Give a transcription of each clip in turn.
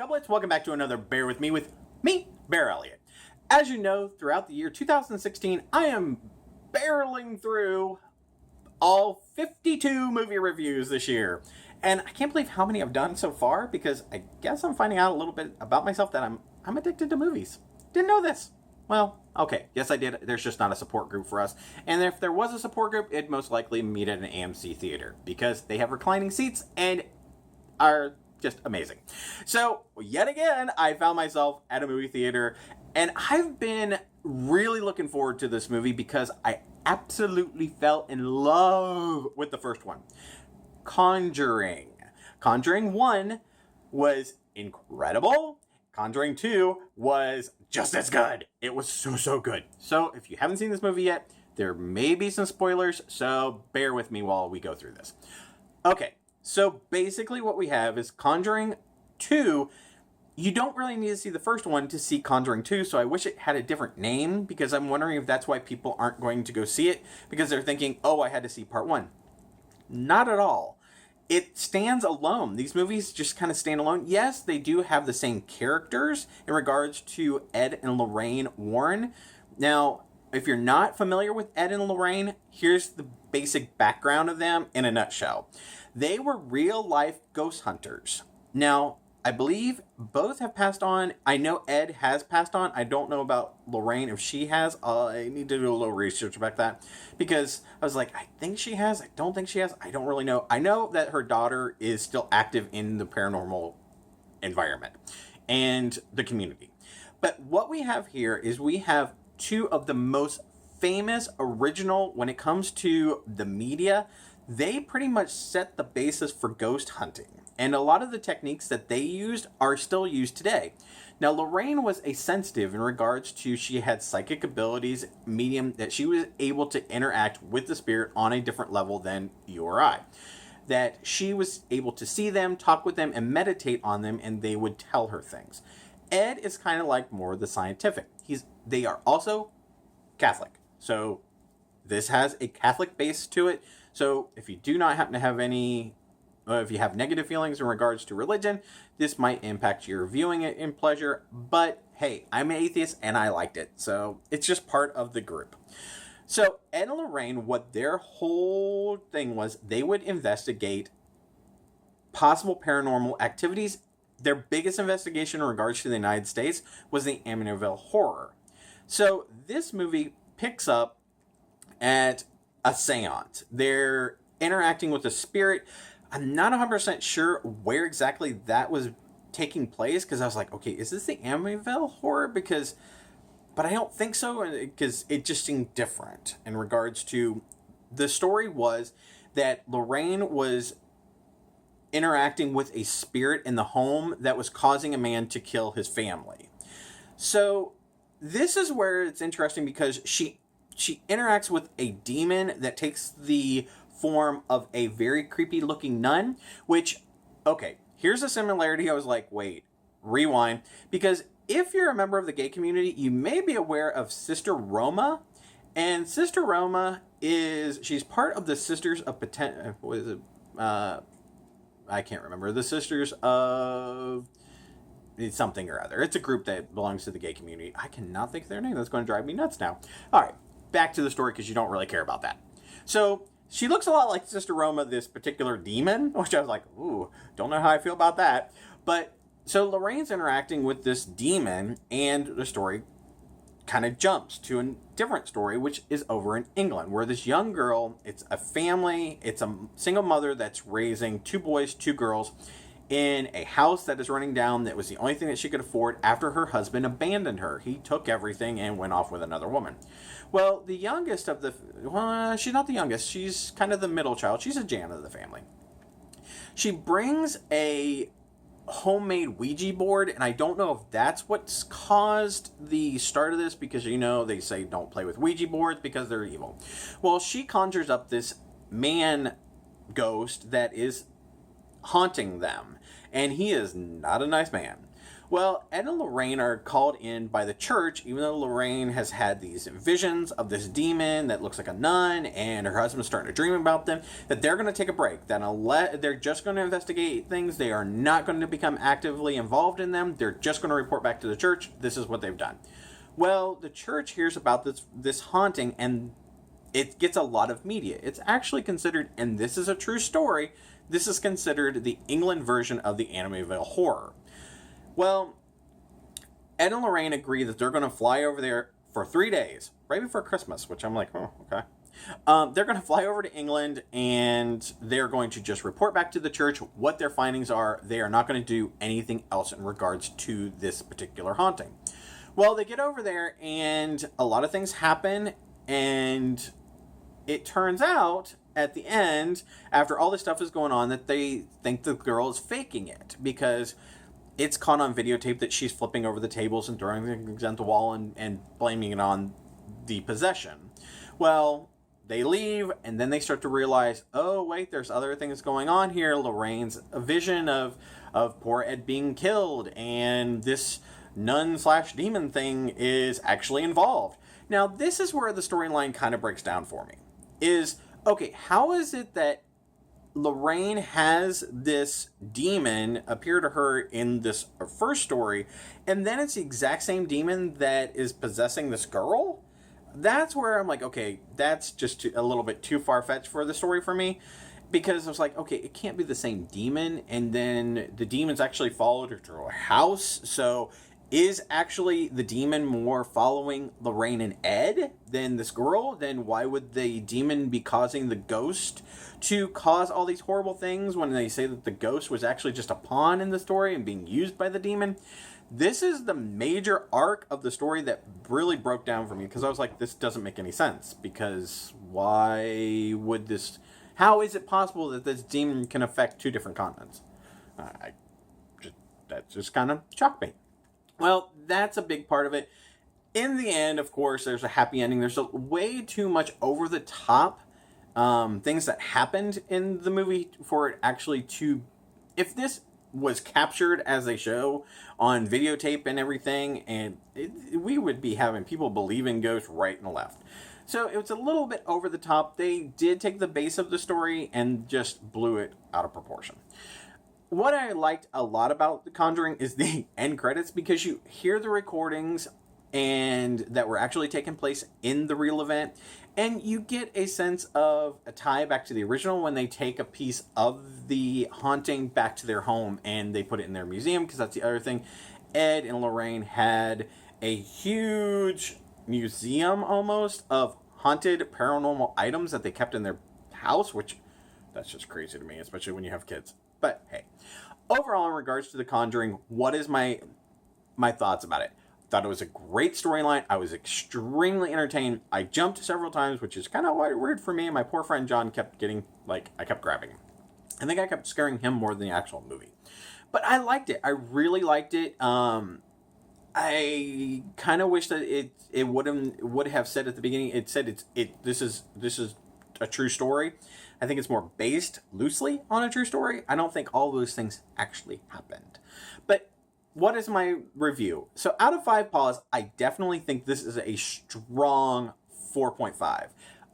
Goblets, welcome back to another Bear With Me with me, BearElliott. As you know, throughout the year 2016, I am barreling through all 52 movie reviews this year. And I can't believe how many I've done so far, because I guess I'm finding out a little bit about myself that I'm addicted to movies. Didn't know this. Well, okay, yes I did. There's just not a support group for us. And if there was a support group, it'd most likely meet at an AMC theater, because they have reclining seats and are just amazing. So, yet again, I found myself at a movie theater, and I've been really looking forward to this movie because I absolutely fell in love with the first one. Conjuring. Conjuring 1 was incredible. Conjuring 2 was just as good. It was so good. So, if you haven't seen this movie yet, there may be some spoilers, so bear with me while we go through this. Okay. So basically what we have is Conjuring 2. You don't really need to see the first one to see Conjuring 2, so I wish it had a different name, because I'm wondering if that's why people aren't going to go see it, because they're thinking, oh, I had to see part 1. Not at all. It stands alone. These movies just kind of stand alone. Yes, they do have the same characters in regards to Ed and Lorraine Warren. Now, if you're not familiar with Ed and Lorraine, here's the basic background of them in a nutshell. They were real-life ghost hunters. Now, I believe both have passed on. I know Ed has passed on. I don't know about Lorraine if she has. I need to do a little research about that, because I was like, I think she has. I don't think she has. I don't really know. I know that her daughter is still active in the paranormal environment and the community. But what we have here is we have two of the most famous original, when it comes to the media, they pretty much set the basis for ghost hunting. And a lot of the techniques that they used are still used today. Now, Lorraine was a sensitive in regards to, she had psychic abilities, medium, that she was able to interact with the spirit on a different level than you or I. That she was able to see them, talk with them, and meditate on them, and they would tell her things. Ed is kind of like more the scientific. They are also Catholic. So this has a Catholic base to it. So if you do not happen to have if you have negative feelings in regards to religion, this might impact your viewing it in pleasure. But hey, I'm an atheist and I liked it. So it's just part of the group. So Ed and Lorraine, what their whole thing was, they would investigate possible paranormal activities. Their biggest investigation in regards to the United States was the Amityville Horror. So this movie picks up at a seance. They're interacting with a spirit. I'm not 100% sure where exactly that was taking place, because I was like, okay, is this the Amityville Horror? But I don't think so, because it just seemed different in regards to, the story was that Lorraine was interacting with a spirit in the home that was causing a man to kill his family. So this is where it's interesting, because she interacts with a demon that takes the form of a very creepy looking nun, which, okay, here's a similarity. I was like, wait, rewind, because if you're a member of the gay community, you may be aware of Sister Roma, and Sister Roma she's part of the Sisters of I can't remember, the Sisters of something or other. It's a group that belongs to the gay community. I cannot think of their name. That's going to drive me nuts now. All right, back to the story, because you don't really care about that. So she looks a lot like Sister Roma, this particular demon, which I was like, ooh, don't know how I feel about that. But so Lorraine's interacting with this demon, and the story kind of jumps to a different story, which is over in England, where this young girl, it's a family, it's a single mother that's raising 2 boys, 2 girls, in a house that is running down, that was the only thing that she could afford after her husband abandoned her. He took everything and went off with another woman. Well, the youngest of she's not the youngest, she's kind of the middle child. She's a Jan of the family. She brings a homemade Ouija board, and I don't know if that's what's caused the start of this, because, you know, they say don't play with Ouija boards because they're evil. Well, she conjures up this man ghost that is haunting them, and he is not a nice man. Well, Ed and Lorraine are called in by the church, even though Lorraine has had these visions of this demon that looks like a nun, and her husband's starting to dream about them, that they're going to take a break. That they're just going to investigate things. They are not going to become actively involved in them. They're just going to report back to the church. This is what they've done. Well, the church hears about this haunting, and it gets a lot of media. It's actually considered, and this is a true story, this is considered the England version of the Amityville Horror. Well, Ed and Lorraine agree that they're going to fly over there for 3 days, right before Christmas, which I'm like, oh, okay. They're going to fly over to England, and they're going to just report back to the church what their findings are. They are not going to do anything else in regards to this particular haunting. Well, they get over there, and a lot of things happen, and it turns out at the end, after all this stuff is going on, that they think the girl is faking it, because it's caught on videotape that she's flipping over the tables and throwing things against the wall and blaming it on the possession. Well, they leave, and then they start to realize, oh, wait, there's other things going on here. Lorraine's vision of poor Ed being killed, and this nun/demon thing is actually involved. Now, this is where the storyline kind of breaks down for me. Okay, how is it that Lorraine has this demon appear to her in this first story, and then it's the exact same demon that is possessing this girl? That's where I'm like, okay, that's just a little bit too far-fetched for the story for me, because I was like, okay, it can't be the same demon, and then the demons actually followed her to her house, so is actually the demon more following Lorraine and Ed than this girl? Then why would the demon be causing the ghost to cause all these horrible things when they say that the ghost was actually just a pawn in the story and being used by the demon? This is the major arc of the story that really broke down for me, because I was like, this doesn't make any sense, because why would this... How is it possible that this demon can affect two different continents? That just kind of shocked me. Well, that's a big part of it. In the end, of course, there's a happy ending. There's way too much over-the-top things that happened in the movie for it actually to... If this was captured as a show on videotape and everything, and we would be having people believe in ghosts right and left. So it was a little bit over the top. They did take the base of the story and just blew it out of proportion. What I liked a lot about The Conjuring is the end credits, because you hear the recordings and that were actually taking place in the real event, and you get a sense of a tie back to the original when they take a piece of the haunting back to their home and they put it in their museum, because that's the other thing. Ed and Lorraine had a huge museum almost of haunted paranormal items that they kept in their house, which that's just crazy to me, especially when you have kids. But hey, overall in regards to The Conjuring, what is my thoughts about it? Thought it was a great storyline. I was extremely entertained. I jumped several times, which is kind of weird for me. And my poor friend John kept getting, I kept grabbing him. I think I kept scaring him more than the actual movie. But I liked it. I really liked it. I kind of wish that it would have said at the beginning. It said this is a true story. I think it's more based loosely on a true story. I don't think all those things actually happened. But what is my review? So out of 5 paws, I definitely think this is a strong 4.5.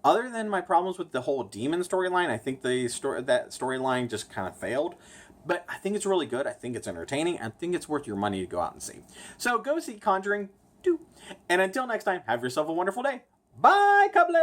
Other than my problems with the whole demon storyline, I think that storyline just kind of failed. But I think it's really good. I think it's entertaining. I think it's worth your money to go out and see. So go see Conjuring 2. And until next time, have yourself a wonderful day. Bye, couple!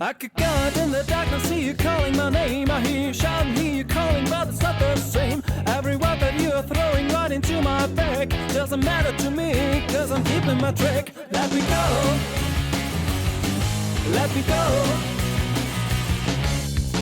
I could go out in the darkness, see you calling my name. I hear you shouting, hear you calling, but it's not the same. Every word that you are throwing right into my back doesn't matter to me, cause I'm keeping my track. Let me go, let me go.